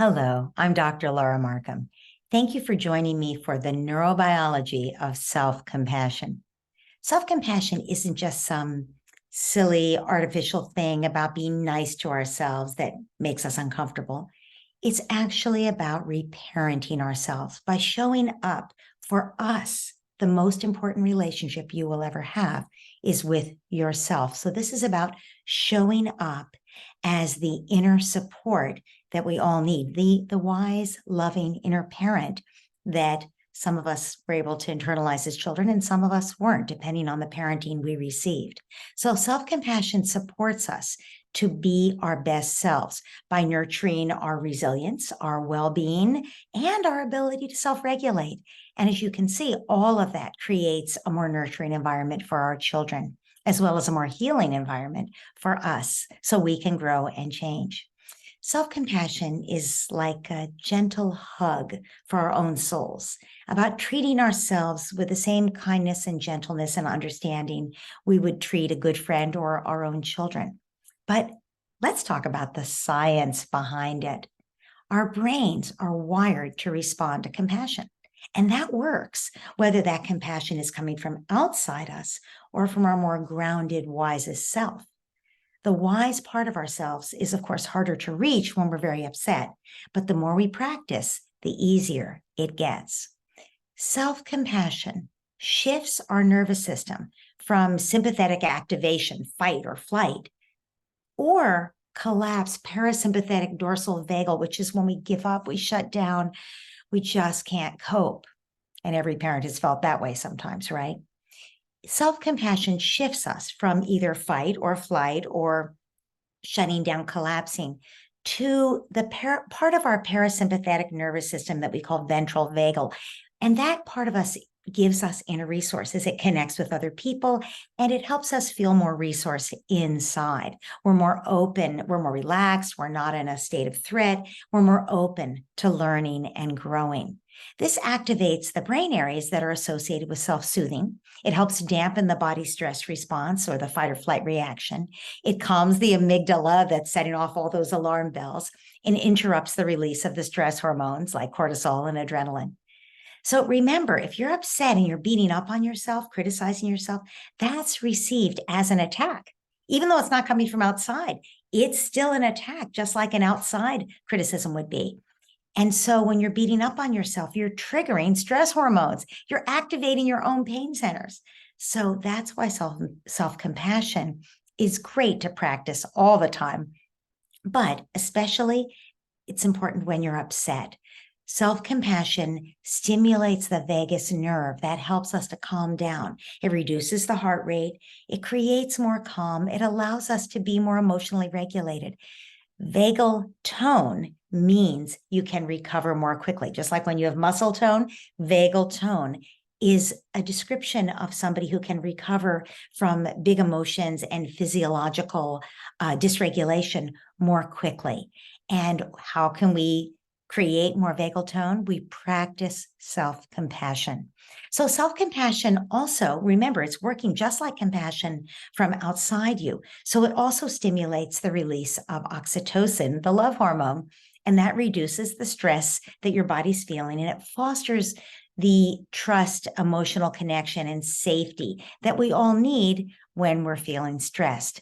Hello, I'm Dr. Laura Markham. Thank you for joining me for the neurobiology of self-compassion. Self-compassion isn't just some silly artificial thing about being nice to ourselves that makes us uncomfortable. It's actually about reparenting ourselves by showing up for us. The most important relationship you will ever have is with yourself. So this is about showing up as the inner support that we all need, the wise, loving inner parent that some of us were able to internalize as children and some of us weren't, depending on the parenting we received. So self-compassion supports us to be our best selves by nurturing our resilience, our well-being, and our ability to self-regulate. And as you can see, all of that creates a more nurturing environment for our children, as well as a more healing environment for us so we can grow and change. Self-compassion is like a gentle hug for our own souls, about treating ourselves with the same kindness and gentleness and understanding we would treat a good friend or our own children. But let's talk about the science behind it. Our brains are wired to respond to compassion. And that works, whether that compassion is coming from outside us or from our more grounded, wisest self. The wise part of ourselves is, of course, harder to reach when we're very upset, but the more we practice, the easier it gets. Self-compassion shifts our nervous system from sympathetic activation, fight or flight, or collapse, parasympathetic dorsal vagal, which is when we give up, we shut down, we just can't cope. And every parent has felt that way sometimes, right? Self-compassion shifts us from either fight or flight or shutting down, collapsing, to the part of our parasympathetic nervous system that we call ventral vagal. And that part of us gives us inner resources. It connects with other people, and it helps us feel more resource inside. We're more open, we're more relaxed, we're not in a state of threat, we're more open to learning and growing. This activates the brain areas that are associated with self-soothing. It helps dampen the body stress response or the fight or flight reaction. It calms the amygdala that's setting off all those alarm bells and interrupts the release of the stress hormones like cortisol and adrenaline. So remember, if you're upset and you're beating up on yourself, criticizing yourself, that's received as an attack. Even though it's not coming from outside, it's still an attack, just like an outside criticism would be. And so when you're beating up on yourself, you're triggering stress hormones. You're activating your own pain centers. So that's why self-compassion is great to practice all the time. But especially, it's important when you're upset. Self-compassion stimulates the vagus nerve. That helps us to calm down. It reduces the heart rate. It creates more calm. It allows us to be more emotionally regulated. Vagal tone means you can recover more quickly. Just like when you have muscle tone, vagal tone is a description of somebody who can recover from big emotions and physiological dysregulation more quickly. And how can we create more vagal tone? We practice self-compassion. So self-compassion also, remember, it's working just like compassion from outside you. So it also stimulates the release of oxytocin, the love hormone, and that reduces the stress that your body's feeling, and it fosters the trust, emotional connection, and safety that we all need when we're feeling stressed.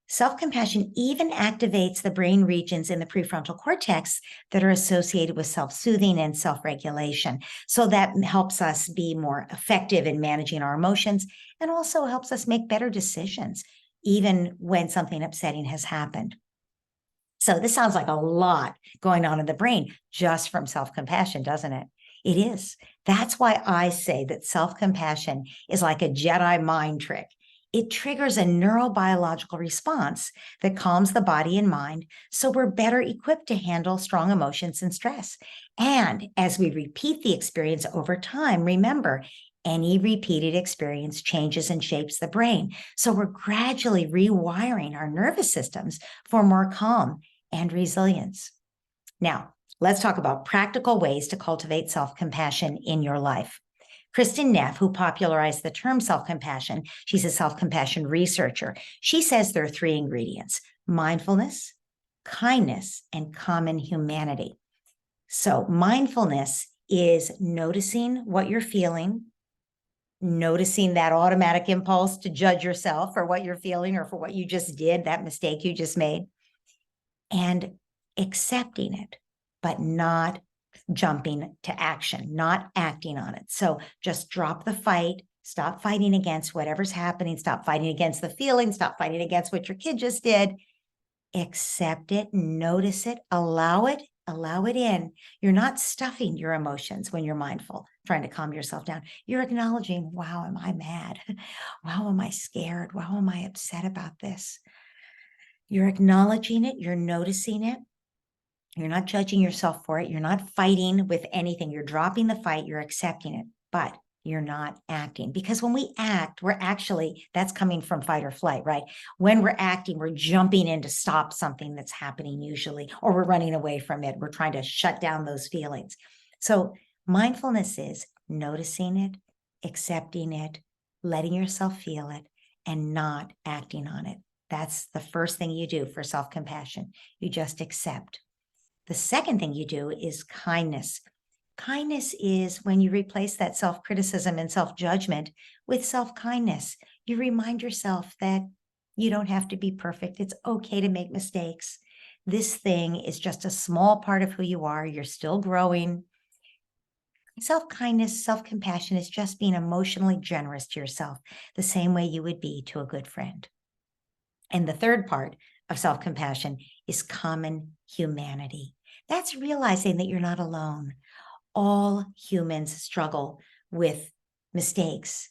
Self-compassion even activates the brain regions in the prefrontal cortex that are associated with self-soothing and self-regulation. So that helps us be more effective in managing our emotions and also helps us make better decisions, even when something upsetting has happened. So this sounds like a lot going on in the brain just from self-compassion, doesn't it? It is. That's why I say that self-compassion is like a Jedi mind trick. It triggers a neurobiological response that calms the body and mind, so we're better equipped to handle strong emotions and stress. And as we repeat the experience over time, remember, any repeated experience changes and shapes the brain. So we're gradually rewiring our nervous systems for more calm and resilience. Now, let's talk about practical ways to cultivate self-compassion in your life. Kristin Neff, who popularized the term self-compassion, she's a self-compassion researcher. She says there are three ingredients: mindfulness, kindness, and common humanity. So mindfulness is noticing what you're feeling, noticing that automatic impulse to judge yourself for what you're feeling or for what you just did, that mistake you just made, and accepting it, but not jumping to action, not acting on it. So just drop the fight, stop fighting against whatever's happening, stop fighting against the feeling, stop fighting against what your kid just did. Accept it, notice it, allow it in. You're not stuffing your emotions when you're mindful, trying to calm yourself down. You're acknowledging, wow, am I mad? Wow, am I scared? Wow, am I upset about this? You're acknowledging it, you're noticing it. You're not judging yourself for it. You're not fighting with anything. You're dropping the fight. You're accepting it, but you're not acting. Because when we act, we're actually, that's coming from fight or flight, right? When we're acting, we're jumping in to stop something that's happening usually, or we're running away from it. We're trying to shut down those feelings. So mindfulness is noticing it, accepting it, letting yourself feel it, and not acting on it. That's the first thing you do for self-compassion. You just accept. The second thing you do is kindness. Kindness is when you replace that self-criticism and self-judgment with self-kindness. You remind yourself that you don't have to be perfect. It's okay to make mistakes. This thing is just a small part of who you are. You're still growing. Self-kindness, self-compassion is just being emotionally generous to yourself, the same way you would be to a good friend. And the third part of self-compassion is common humanity. That's realizing that you're not alone. All humans struggle with mistakes,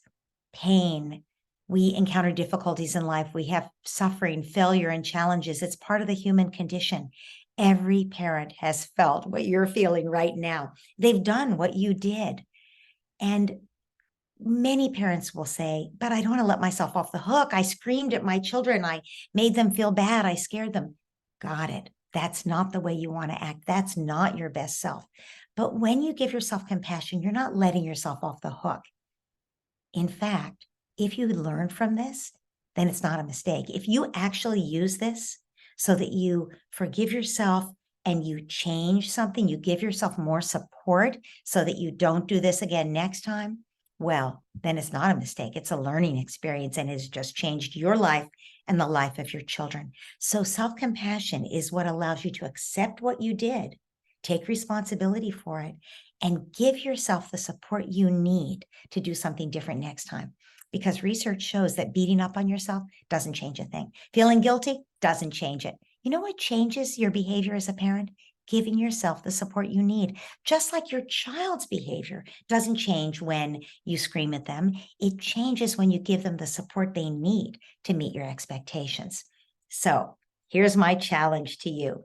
pain. We encounter difficulties in life. We have suffering, failure, and challenges. It's part of the human condition. Every parent has felt what you're feeling right now. They've done what you did. And many parents will say, but I don't want to let myself off the hook. I screamed at my children. I made them feel bad. I scared them. Got it. That's not the way you want to act. That's not your best self. But when you give yourself compassion, you're not letting yourself off the hook. In fact, if you learn from this, then it's not a mistake. If you actually use this so that you forgive yourself and you change something, you give yourself more support so that you don't do this again next time, well, then it's not a mistake. It's a learning experience and it's just changed your life and the life of your children. So self-compassion is what allows you to accept what you did, take responsibility for it, and give yourself the support you need to do something different next time. Because research shows that beating up on yourself doesn't change a thing. Feeling guilty doesn't change it. You know what changes your behavior as a parent? Giving yourself the support you need. Just like your child's behavior doesn't change when you scream at them. It changes when you give them the support they need to meet your expectations. So here's my challenge to you.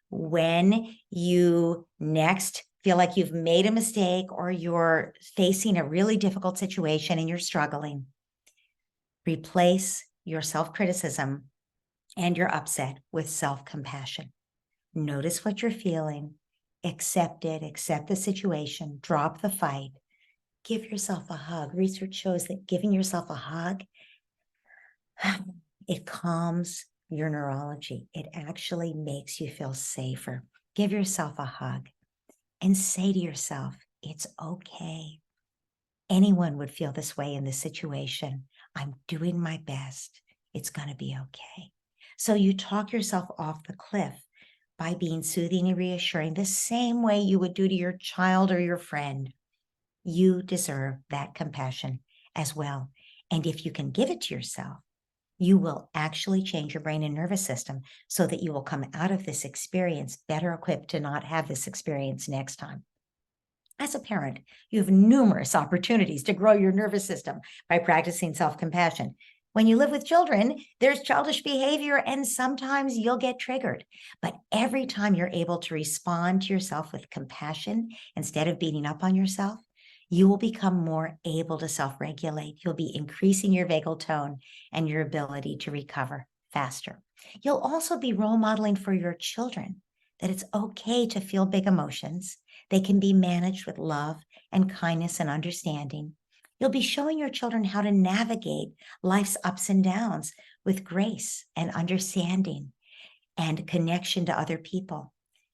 When you next feel like you've made a mistake or you're facing a really difficult situation and you're struggling, replace your self-criticism and your upset with self-compassion. Notice what you're feeling, accept it, accept the situation, drop the fight, give yourself a hug. Research shows that giving yourself a hug, it calms your neurology. It actually makes you feel safer. Give yourself a hug and say to yourself, it's okay. Anyone would feel this way in this situation. I'm doing my best. It's going to be okay. So you talk yourself off the cliff by being soothing and reassuring the same way you would do to your child or your friend. You deserve that compassion as well. And if you can give it to yourself, you will actually change your brain and nervous system so that you will come out of this experience better equipped to not have this experience next time. As a parent, you have numerous opportunities to grow your nervous system by practicing self-compassion. When you live with children, there's childish behavior and sometimes you'll get triggered. But every time you're able to respond to yourself with compassion instead of beating up on yourself, you will become more able to self-regulate. You'll be increasing your vagal tone and your ability to recover faster. You'll also be role modeling for your children that it's okay to feel big emotions. They can be managed with love and kindness and understanding. You'll be showing your children how to navigate life's ups and downs with grace and understanding and connection to other people.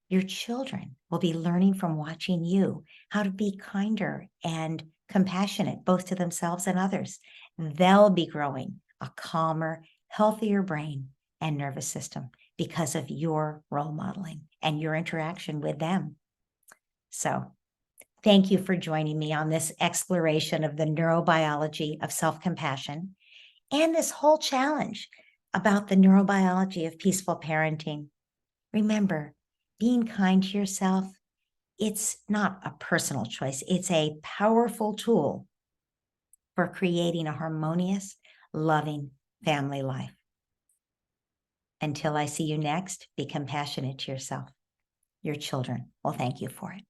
Your children will be learning from watching you how to be kinder and compassionate, both to themselves and others. They'll be growing a calmer, healthier brain and nervous system because of your role modeling and your interaction with them. So, thank you for joining me on this exploration of the neurobiology of self-compassion and this whole challenge about the neurobiology of peaceful parenting. Remember, being kind to yourself, it's not a personal choice. It's a powerful tool for creating a harmonious, loving family life. Until I see you next, be compassionate to yourself. Your children will thank you for it.